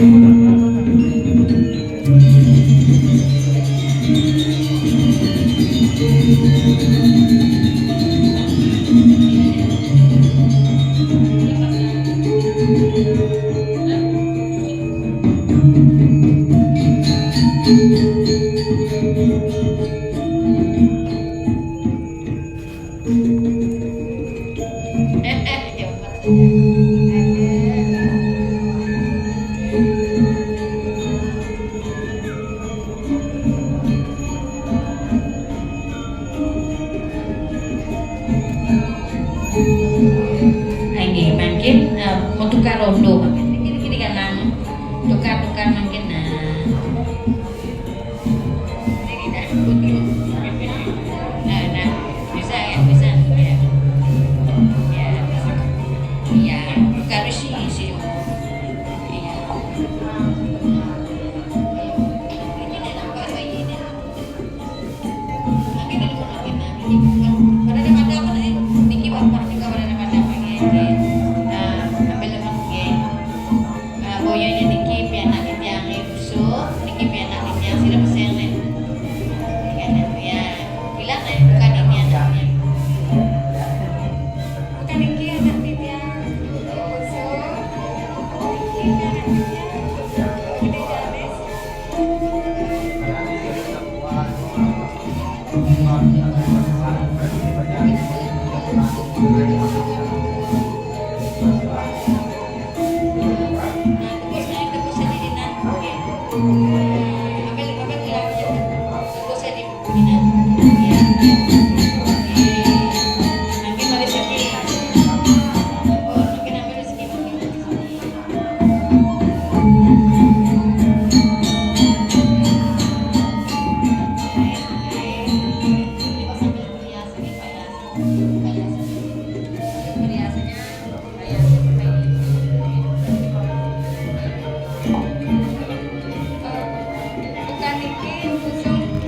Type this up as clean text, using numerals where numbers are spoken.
Ini mungkin mau tukar rondo, ini kan tukar mungkin nah bisa ya ya tukar sih iya boyanya niki pianak yang ibu niki pianak yang sila pesene ya bilang bukan ini anaknya bukan ini anak dia so ini anaknya